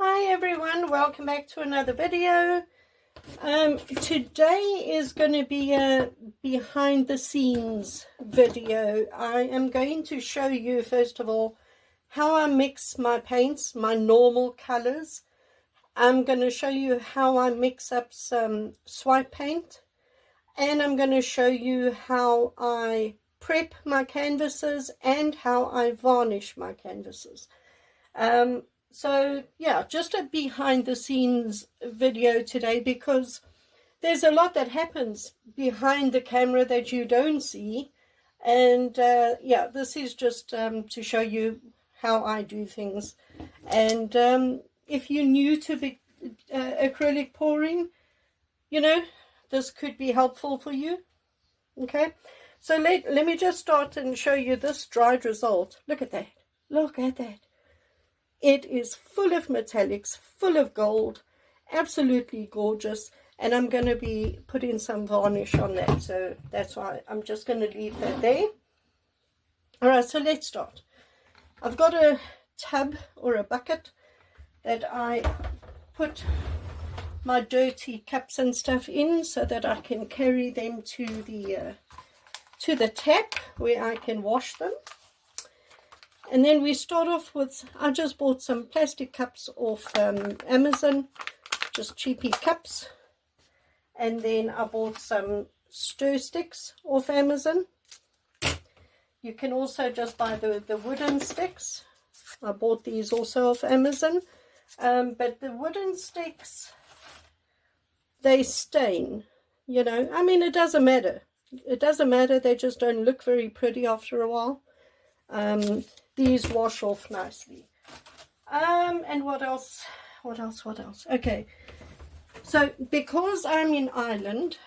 Hi everyone, welcome back to another video. Today is going to be a behind the scenes video. I am going to show you first of all how I mix my paints, my normal colors. I'm going to show you how I mix up some swipe paint, and I'm going to show you how I prep my canvases and how I varnish my canvases. So yeah, just a behind the scenes video today, because there's a lot that happens behind the camera that you don't see. And yeah, this is just to show you how I do things. And if you're new to acrylic pouring, you know, this could be helpful for you. Okay, so let me just start and show you this dried result. Look at that. Look at that. It is full of metallics, full of gold, absolutely gorgeous. And I'm going to be putting some varnish on that. So that's why I'm just going to leave that there. All right, so let's start. I've got a tub or a bucket that I put my dirty cups and stuff in so that I can carry them to the tap where I can wash them. And then we start off with, I just bought some plastic cups off Amazon, just cheapy cups. And then I bought some stir sticks off Amazon. You can also just buy the wooden sticks. I bought these also off Amazon. But the wooden sticks, they stain, you know. I mean, it doesn't matter. It doesn't matter. They just don't look very pretty after a while. These wash off nicely. And what else? Okay, so because I'm in Ireland,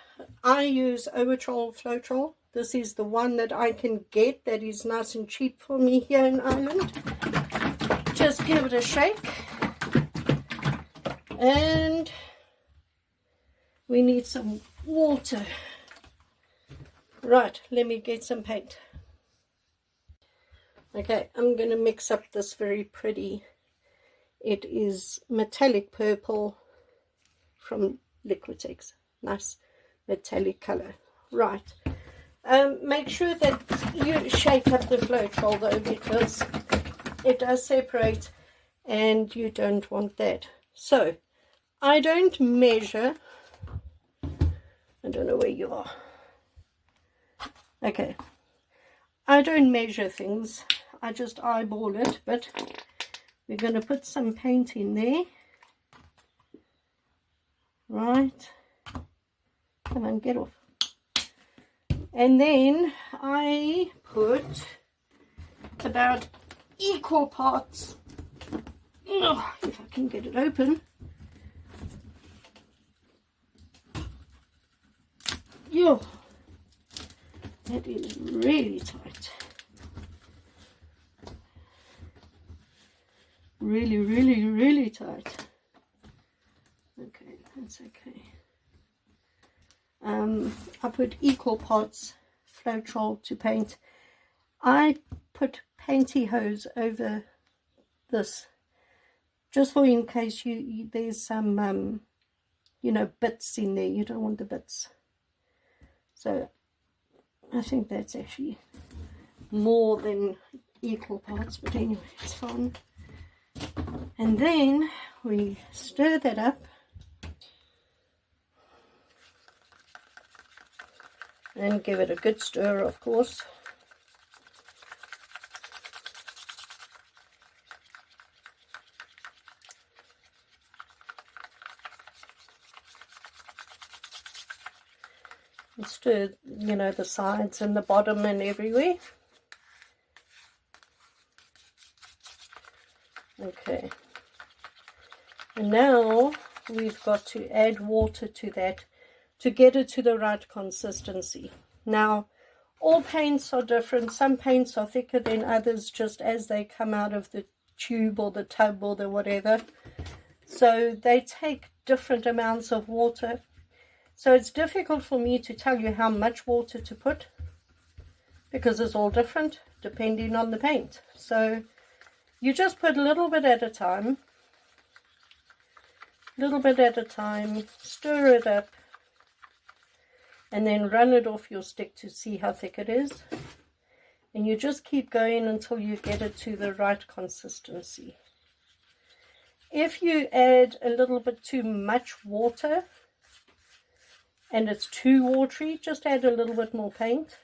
I use Overtrol Floetrol. This is the one that I can get that is nice and cheap for me here in Ireland. Just give it a shake. And we need some water. Right, let me get some paint. Okay, I'm going to mix up this very pretty, it is metallic purple from Liquitex. Nice metallic color. Right. Make sure that you shake up the Floetrol though, because it does separate and you don't want that. So, I don't measure. I don't know where you are. Okay. I don't measure things. I just eyeball it, but we're going to put some paint in there. Right. Come on, get off. And then I put about equal parts. Oh, if I can get it open. Yo, that is really tight. Really tight. Okay, that's okay. I put equal parts Floetrol to paint. I put pantyhose over this, just for in case there's some you know, bits in there. You don't want the bits. So I think that's actually more than equal parts, but anyway, it's fine. And then we stir that up. And give it a good stir, of course. And stir, you know, the sides and the bottom and everywhere. Okay. And now we've got to add water to that to get it to the right consistency. Now, all paints are different. Some paints are thicker than others just as they come out of the tube or the tub or the whatever. So they take different amounts of water. So it's difficult for me to tell you how much water to put, because it's all different depending on the paint. So you just put a little bit at a time. a little bit at a time, stir it up, and then run it off your stick to see how thick it is. And you just keep going until you get it to the right consistency. If you add a little bit too much water and it's too watery, just add a little bit more paint,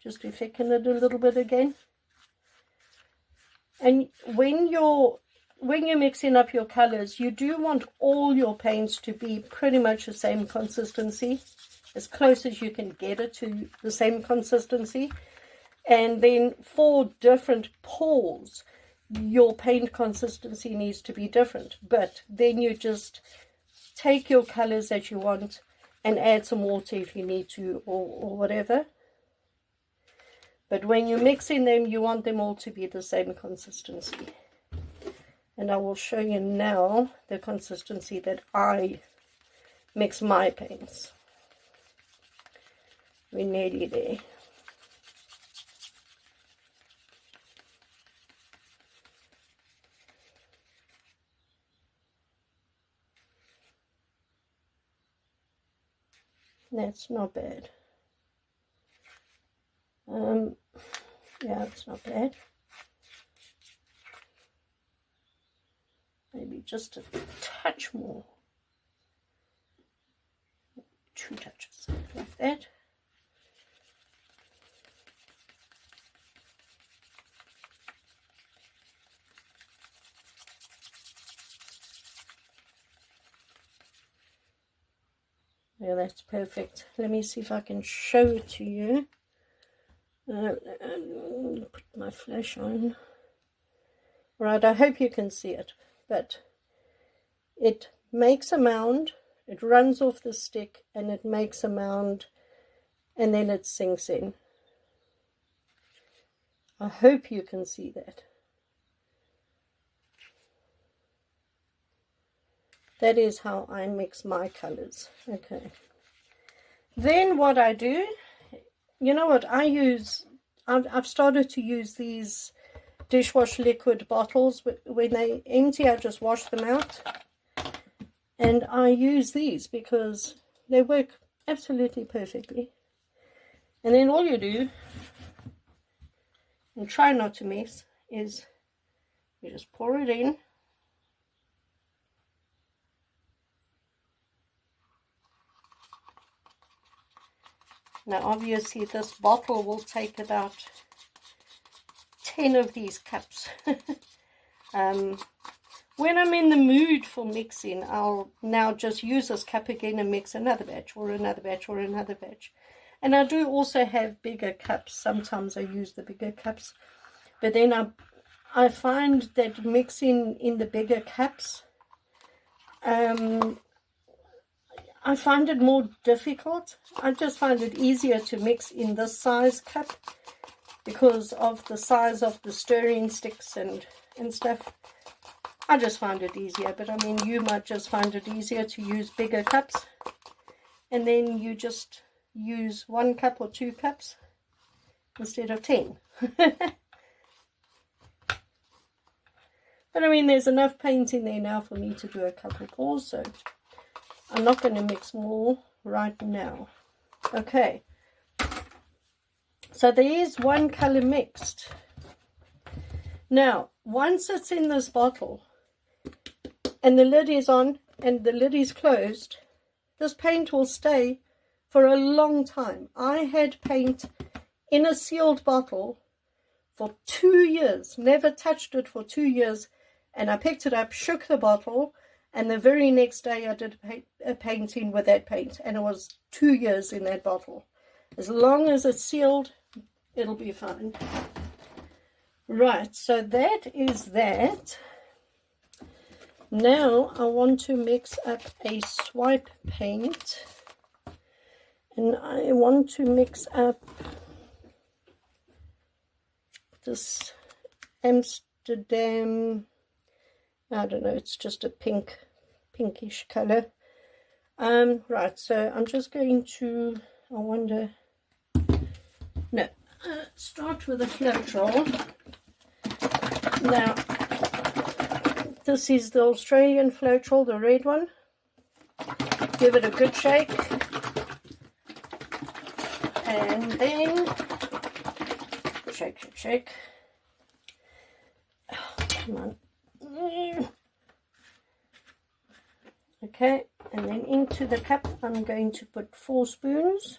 just to thicken it a little bit again. And when you're mixing up your colors, you do want all your paints to be pretty much the same consistency, as close as you can get it to the same consistency. And then for different pours, your paint consistency needs to be different. But then you just take your colors that you want and add some water if you need to, or whatever. But when you're mixing them, you want them all to be the same consistency. And I will show you now the consistency that I mix my paints. We're nearly there. That's not bad. Yeah, it's not bad. Maybe just a touch more. 2 touches, like that. Yeah, that's perfect. Let me see if I can show it to you. Put my flash on. Right, I hope you can see it. But it makes a mound, it runs off the stick, and it makes a mound, and then it sinks in. I hope you can see that. That is how I mix my colors. Okay. Then what I do, you know what I use, I've started to use these dishwash liquid bottles. When they empty, I just wash them out. And I use these because they work absolutely perfectly. And then all you do, and try not to mess, is you just pour it in. Now obviously this bottle will take about 10 of these cups. When I'm in the mood for mixing, I'll now just use this cup again and mix another batch or another batch or another batch. And I do also have bigger cups. Sometimes I use the bigger cups. But then I find that mixing in the bigger cups, I find it more difficult. I just find it easier to mix in this size cup because of the size of the stirring sticks and stuff. I just find it easier, but I mean, you might just find it easier to use bigger cups, and then you just use 1 cup or 2 cups instead of 10. But I mean, there's enough paint in there now for me to do a couple pours, so I'm not going to mix more right now. Okay, so there is 1 color mixed. Now, once it's in this bottle and the lid is on and the lid is closed, this paint will stay for a long time. I had paint in a sealed bottle for 2 years, never touched it for 2 years, and I picked it up, shook the bottle, and the very next day I did a painting with that paint, and it was 2 years in that bottle. As long as it's sealed, it'll be fine. Right, so that is that. Now I want to mix up a swipe paint, and I want to mix up this Amsterdam, I don't know, it's just a pinkish color. Right, so I'm just going to, start with a Floetrol. Now, this is the Australian Floetrol, the red one. give it a good shake, and then shake, shake, shake. Oh, come on. Okay, and then into the cup I'm going to put 4 spoons.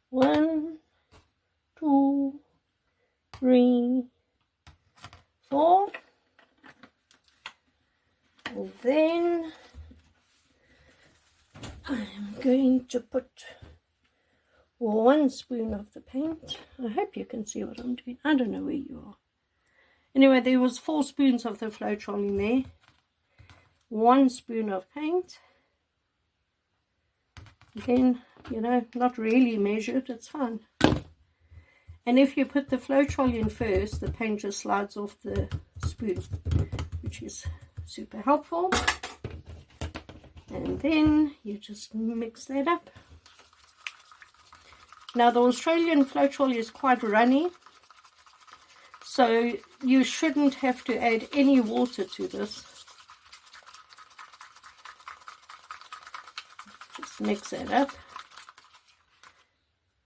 1, 2, 3, 4. And then I'm going to put 1 spoon of the paint. I hope you can see what I'm doing. I don't know where you are. Anyway, there was 4 spoons of the Floetrol in there. 1 spoon of paint. Again, you know, not really measured, it's fine. And if you put the Floetrol in first, the paint just slides off the spoon, which is super helpful. And then you just mix that up. Now the Australian Floetrol is quite runny, so you shouldn't have to add any water to this. Just mix that up.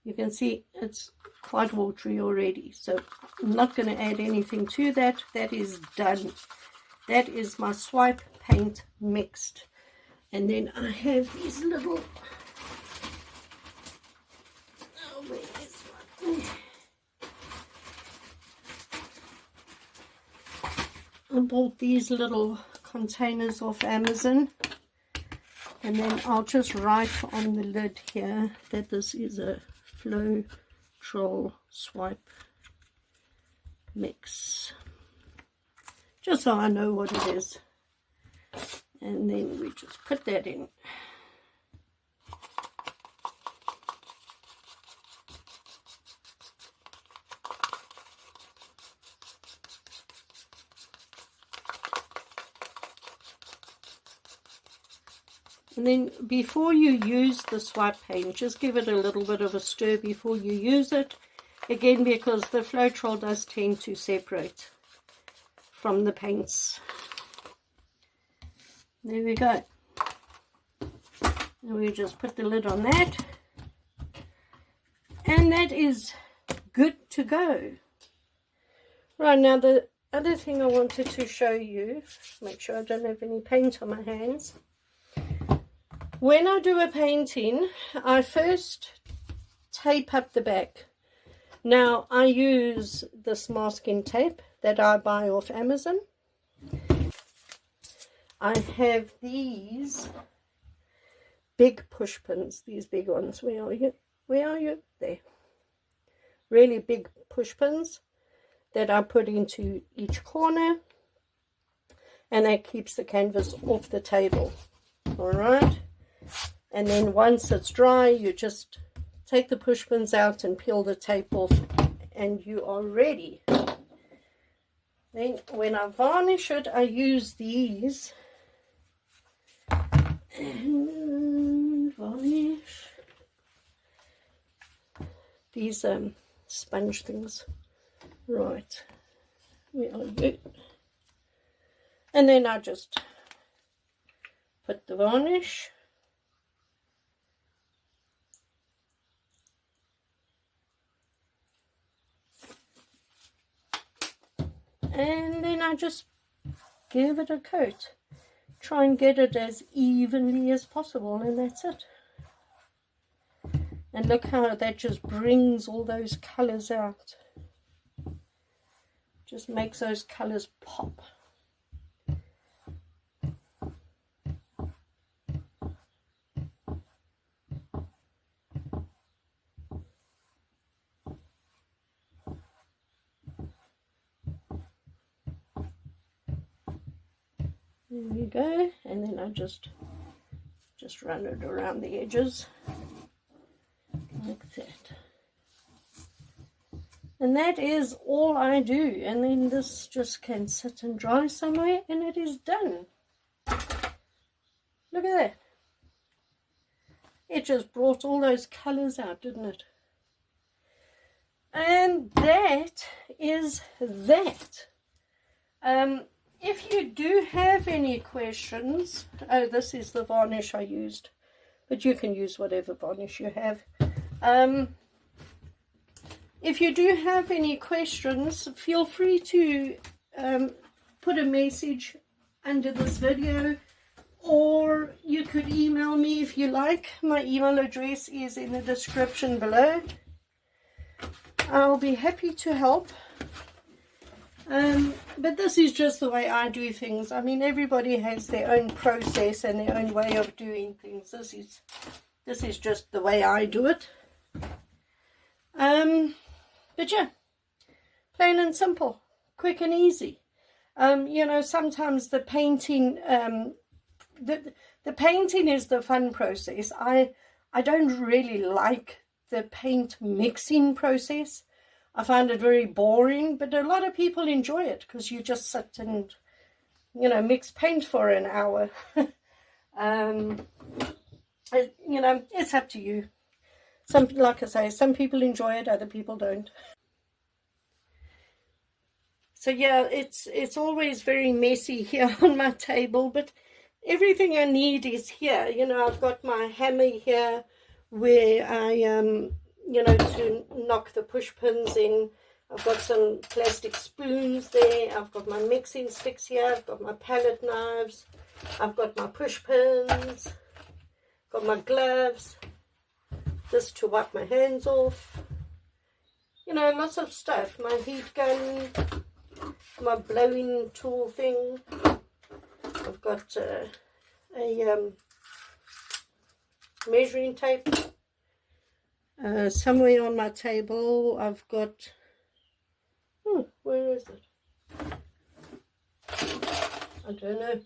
You can see it's quite watery already, so I'm not going to add anything to that. That is done. That is my swipe paint mixed. And then I have these little, oh, where is one? I bought these little containers off Amazon, and then I'll just write on the lid here that this is a Floetrol swipe mix, just so I know what it is. And then we just put that in. And then before you use the swipe paint, just give it a little bit of a stir before you use it. Again, because the Floetrol does tend to separate from the paints. There we go. And we just put the lid on that. And that is good to go. Right, now the other thing I wanted to show you, make sure I don't have any paint on my hands. When I do a painting, I first tape up the back. Now I use this masking tape that I buy off Amazon. I have these big push pins, these big ones. Where are you? Where are you? There. Really big push pins that I put into each corner, and that keeps the canvas off the table. Alright, and then once it's dry, you just take the push pins out and peel the tape off, and you are ready. Then when I varnish it, I use these and varnish these sponge things. Right, where are you? And then I just put the varnish, and then I just give it a coat. Try and get it as evenly as possible, and that's it. And look how that just brings all those colors out. Just makes those colors pop. There we go, and then I just run it around the edges like that. And that is all I do, and then this just can sit and dry somewhere, and it is done. Look at that. It just brought all those colors out, didn't it? And that is that. if you do have any questions, oh, this is the varnish I used, but you can use whatever varnish you have. If you do have any questions, feel free to put a message under this video, or you could email me if you like. My email address is in the description below. I'll be happy to help. But this is just the way I do things. I mean, everybody has their own process and their own way of doing things. This is just the way I do it. But yeah, plain and simple, quick and easy. You know, sometimes the painting, the painting is the fun process. I don't really like the paint mixing process. I find it very boring, but a lot of people enjoy it because you just sit and, you know, mix paint for an hour. You know, it's up to you. Like I say, some people enjoy it, other people don't. So yeah, it's always very messy here on my table, but everything I need is here. You know, I've got my hammer here where I you know, to knock the push pins in. I've got some plastic spoons there. I've got my mixing sticks here. I've got my palette knives. I've got my push pins. Got my gloves. Just to wipe my hands off. You know, lots of stuff. My heat gun. My blowing tool thing. I've got a measuring tape. Somewhere on my table I've got, where is it? I don't know.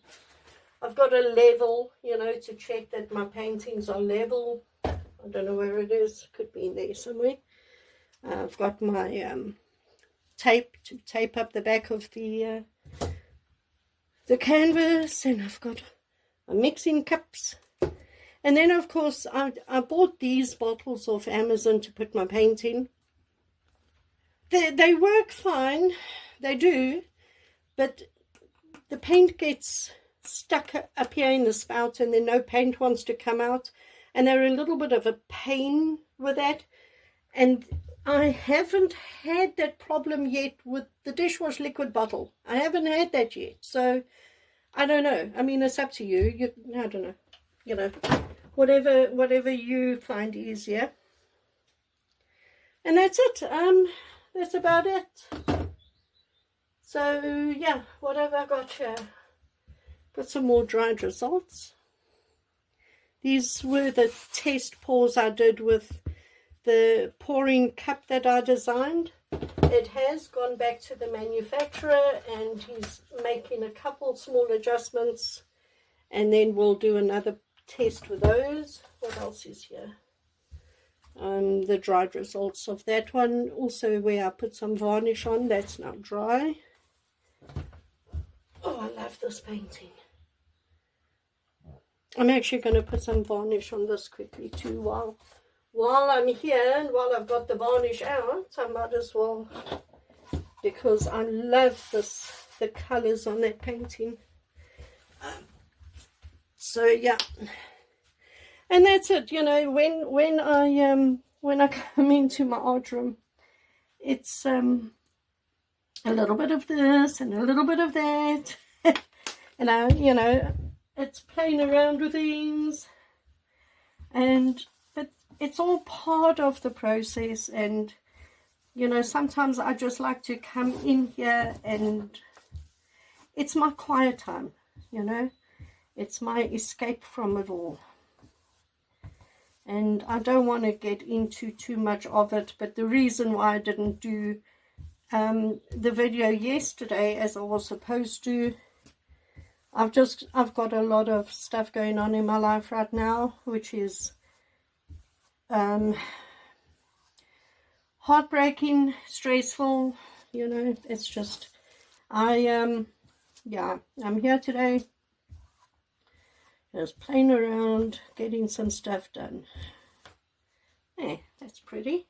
I've got a level, you know, to check that my paintings are level. I don't know where it is. Could be in there somewhere. I've got my tape to tape up the back of the canvas, and I've got my mixing cups. And then, of course, I bought these bottles off Amazon to put my paint in. They work fine, they do, but the paint gets stuck up here in the spout and then no paint wants to come out. And they're a little bit of a pain with that. And I haven't had that problem yet with the dishwash liquid bottle. I haven't had that yet. So, I don't know. I mean, it's up to you. I don't know. You know, whatever you find easier. And that's it. That's about it. So yeah, what have I got here? Got some more dried results. These were the test pours I did with the pouring cup that I designed. It has gone back to the manufacturer and he's making a couple small adjustments, and then we'll do another test with those. What else is here? The dried results of that one, also where I put some varnish on. That's now dry. Oh, I love this painting. I'm actually going to put some varnish on this quickly too while I'm here, and while I've got the varnish out. I might as well, because I love the colors on that painting. So yeah, and that's it. You know, when I come into my art room, it's a little bit of this and a little bit of that, and you know, it's playing around with things, but it's all part of the process. And you know, sometimes I just like to come in here and it's my quiet time, you know. It's my escape from it all. And I don't want to get into too much of it, but the reason why I didn't do the video yesterday as I was supposed to, I've got a lot of stuff going on in my life right now, which is heartbreaking, stressful, you know. It's just, yeah, I'm here today just playing around, getting some stuff done. Hey, that's pretty.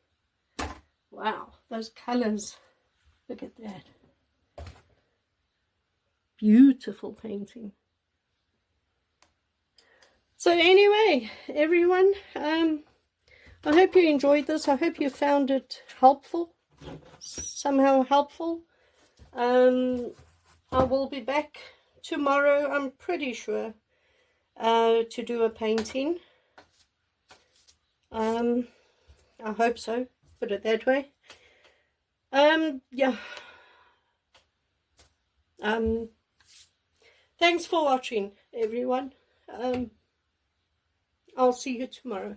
Wow, those colors, look at that. beautiful painting. So anyway, everyone, I hope you enjoyed this. I hope you found it helpful, somehow helpful. I will be back tomorrow, I'm pretty sure, to do a painting. I hope so, put it that way. Yeah. Thanks for watching, everyone. I'll see you tomorrow.